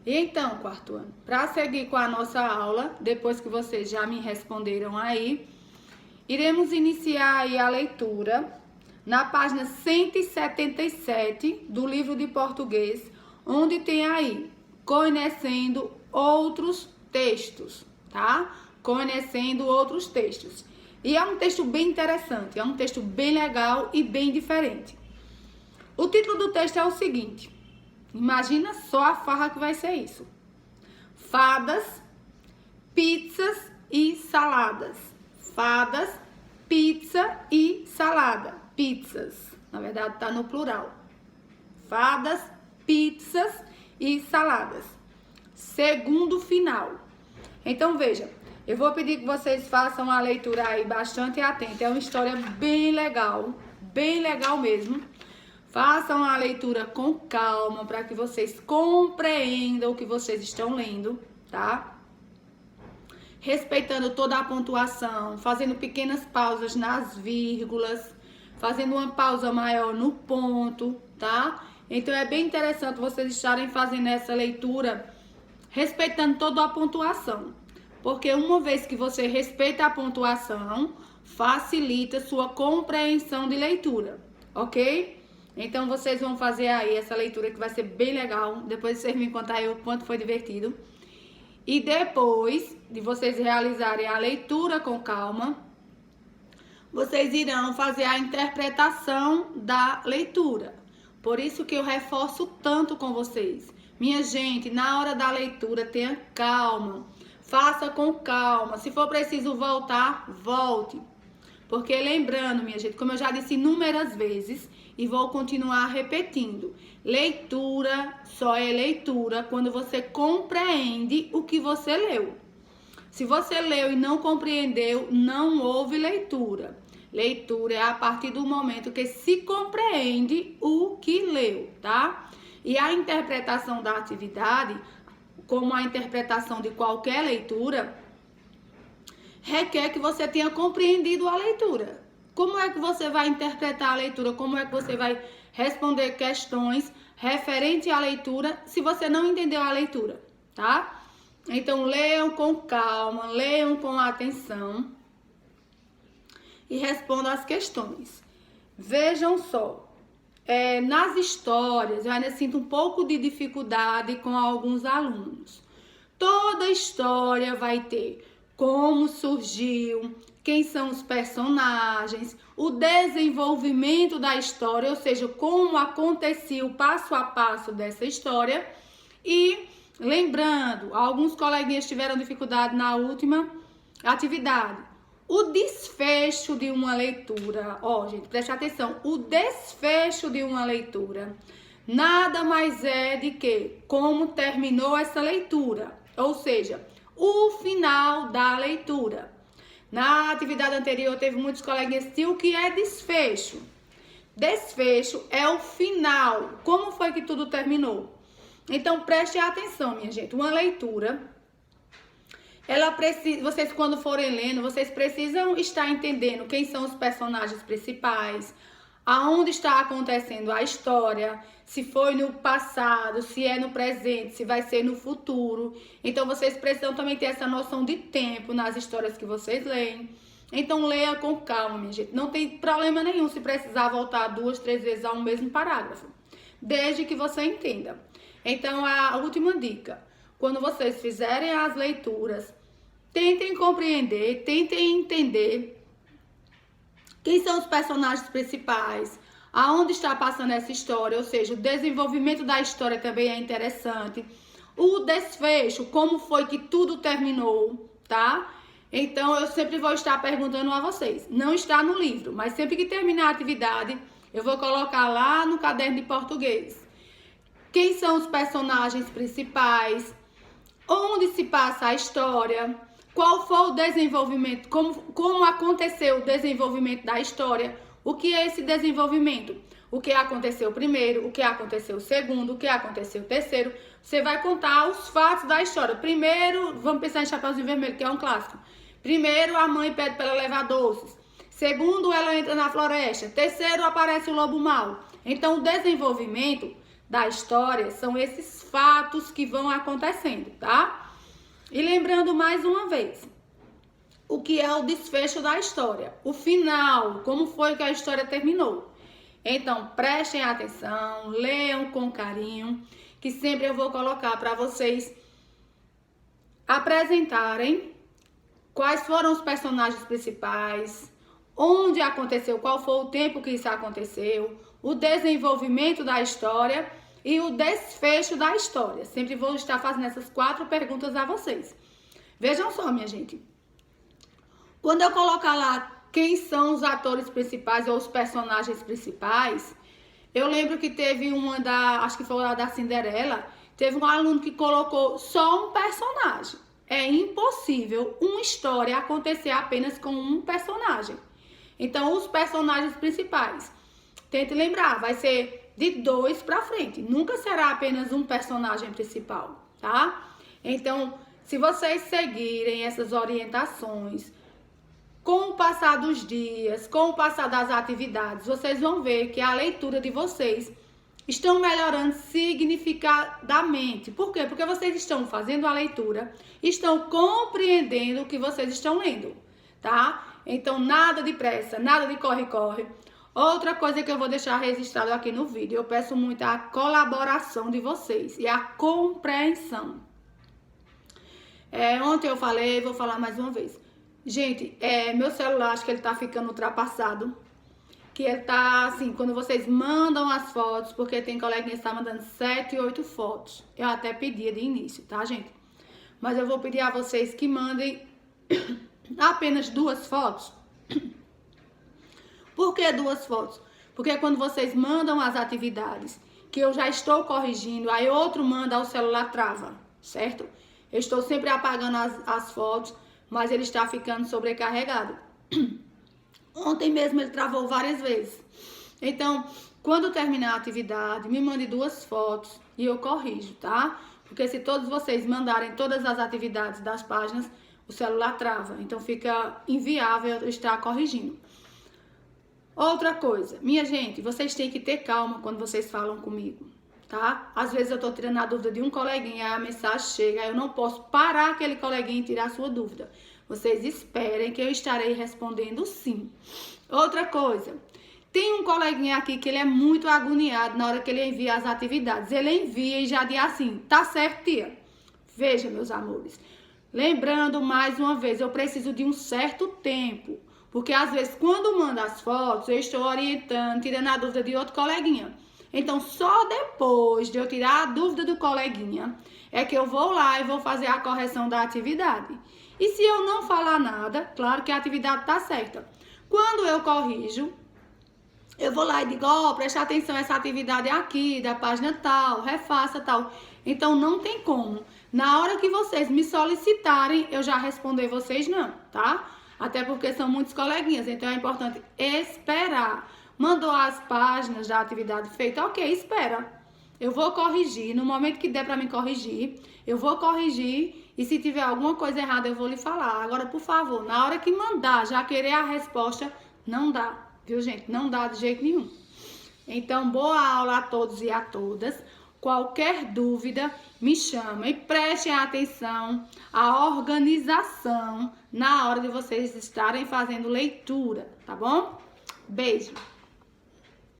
E então, quarto ano, para seguir com a nossa aula, depois que vocês já me responderam aí, iremos iniciar aí a leitura na página 177 do livro de português, onde tem aí, conhecendo outros textos, tá? Conhecendo outros textos. E é um texto bem interessante, é um texto bem legal e bem diferente. O título do texto é o seguinte, imagina só a farra que vai ser isso. Fadas, pizzas e saladas. Fadas, pizza e salada. Pizzas, na verdade está no plural. Fadas, pizzas e saladas. Segundo final. Então veja, eu vou pedir que vocês façam a leitura aí bastante atenta. É uma história bem legal mesmo. Façam a leitura com calma para que vocês compreendam o que vocês estão lendo, tá? Respeitando toda a pontuação, fazendo pequenas pausas nas vírgulas, fazendo uma pausa maior no ponto, tá? Então é bem interessante vocês estarem fazendo essa leitura respeitando toda a pontuação, porque uma vez que você respeita a pontuação, facilita sua compreensão de leitura, ok? Então vocês vão fazer aí essa leitura que vai ser bem legal, depois vocês me contar aí o quanto foi divertido. E depois de vocês realizarem a leitura com calma, vocês irão fazer a interpretação da leitura. Por isso que eu reforço tanto com vocês. Minha gente, na hora da leitura, tenha calma. Faça com calma. Se for preciso voltar, volte. Porque lembrando, minha gente, como eu já disse inúmeras vezes, e vou continuar repetindo, leitura só é leitura quando você compreende o que você leu. Se você leu e não compreendeu, não houve leitura. Leitura é a partir do momento que se compreende o que leu, tá? E a interpretação da atividade, como a interpretação de qualquer leitura, requer que você tenha compreendido a leitura. Como é que você vai interpretar a leitura? Como é que você vai responder questões referente à leitura se você não entendeu a leitura, tá? Então, leiam com calma, leiam com atenção e respondam as questões. Vejam só, nas histórias eu ainda sinto um pouco de dificuldade com alguns alunos. Toda história vai ter como surgiu, quem são os personagens, o desenvolvimento da história, ou seja, como acontecia o passo a passo dessa história. E lembrando, alguns coleguinhas tiveram dificuldade na última atividade. O desfecho de uma leitura, gente, preste atenção, o desfecho de uma leitura nada mais é de que como terminou essa leitura, ou seja, o final da leitura. Na atividade anterior, teve muitos coleguinhas que o que é desfecho? Desfecho é o final. Como foi que tudo terminou? Então, preste atenção, minha gente. Uma leitura, ela precisa, vocês quando forem lendo, vocês precisam estar entendendo quem são os personagens principais, aonde está acontecendo a história, se foi no passado, se é no presente, se vai ser no futuro. Então, vocês precisam também ter essa noção de tempo nas histórias que vocês leem. Então, leia com calma, minha gente. Não tem problema nenhum se precisar voltar 2, 3 vezes ao mesmo parágrafo, desde que você entenda. Então, a última dica, quando vocês fizerem as leituras, tentem compreender, tentem entender quem são os personagens principais, aonde está passando essa história, ou seja, o desenvolvimento da história também é interessante. O desfecho, como foi que tudo terminou, tá? Então, eu sempre vou estar perguntando a vocês. Não está no livro, mas sempre que terminar a atividade, eu vou colocar lá no caderno de português. Quem são os personagens principais? Onde se passa a história? Qual foi o desenvolvimento, como aconteceu o desenvolvimento da história, o que é esse desenvolvimento, o que aconteceu primeiro, o que aconteceu segundo, o que aconteceu terceiro. Você vai contar os fatos da história. Primeiro, vamos pensar em Chapeuzinho Vermelho, que é um clássico. Primeiro, a mãe pede para ela levar doces. Segundo, ela entra na floresta. Terceiro, aparece o lobo mau. Então, o desenvolvimento da história são esses fatos que vão acontecendo, tá? E lembrando mais uma vez, o que é o desfecho da história, o final, como foi que a história terminou. Então, prestem atenção, leiam com carinho, que sempre eu vou colocar para vocês apresentarem quais foram os personagens principais, onde aconteceu, qual foi o tempo que isso aconteceu, o desenvolvimento da história e o desfecho da história. Sempre vou estar fazendo essas 4 perguntas a vocês. Vejam só, minha gente. Quando eu colocar lá quem são os atores principais ou os personagens principais, eu lembro que teve uma acho que foi lá da Cinderela, teve um aluno que colocou só um personagem. É impossível uma história acontecer apenas com um personagem. Então, os personagens principais, tente lembrar, vai ser de 2 para frente. Nunca será apenas um personagem principal, tá? Então, se vocês seguirem essas orientações, com o passar dos dias, com o passar das atividades, vocês vão ver que a leitura de vocês estão melhorando significadamente. Por quê? Porque vocês estão fazendo a leitura, estão compreendendo o que vocês estão lendo, tá? Então, nada de pressa, nada de corre-corre. Outra coisa que eu vou deixar registrado aqui no vídeo, eu peço muito a colaboração de vocês e a compreensão. Ontem eu falei, vou falar mais uma vez. Gente, meu celular, acho que ele tá ficando ultrapassado. Que ele tá assim, quando vocês mandam as fotos, porque tem coleguinha que está mandando 7, 8 fotos. Eu até pedia de início, tá, gente? Mas eu vou pedir a vocês que mandem apenas 2 fotos. Por que 2 fotos? Porque quando vocês mandam as atividades, que eu já estou corrigindo, aí outro manda, o celular trava, certo? Eu estou sempre apagando as fotos, mas ele está ficando sobrecarregado. Ontem mesmo ele travou várias vezes. Então, quando terminar a atividade, me mande 2 fotos e eu corrijo, tá? Porque se todos vocês mandarem todas as atividades das páginas, o celular trava. Então, fica inviável eu estar corrigindo. Outra coisa, minha gente, vocês têm que ter calma quando vocês falam comigo, tá? Às vezes eu tô tirando a dúvida de um coleguinha, aí a mensagem chega, aí eu não posso parar aquele coleguinha e tirar a sua dúvida. Vocês esperem que eu estarei respondendo sim. Outra coisa, tem um coleguinha aqui que ele é muito agoniado na hora que ele envia as atividades. Ele envia e já diz assim, tá certo, tia? Veja, meus amores, lembrando mais uma vez, eu preciso de um certo tempo. Porque às vezes quando manda as fotos, eu estou orientando, tirando a dúvida de outro coleguinha. Então, só depois de eu tirar a dúvida do coleguinha, é que eu vou lá e vou fazer a correção da atividade. E se eu não falar nada, claro que a atividade está certa. Quando eu corrijo, eu vou lá e digo, presta atenção, essa atividade é aqui, da página tal, refaça tal. Então, não tem como. Na hora que vocês me solicitarem, eu já responder vocês não, tá? Até porque são muitos coleguinhas, então é importante esperar. Mandou as páginas da atividade feita, ok, espera. Eu vou corrigir, no momento que der para me corrigir, eu vou corrigir e se tiver alguma coisa errada eu vou lhe falar. Agora, por favor, na hora que mandar, já querer a resposta, não dá, viu, gente? Não dá de jeito nenhum. Então, boa aula a todos e a todas. Qualquer dúvida, me chama e prestem atenção à organização na hora de vocês estarem fazendo leitura, tá bom? Beijo!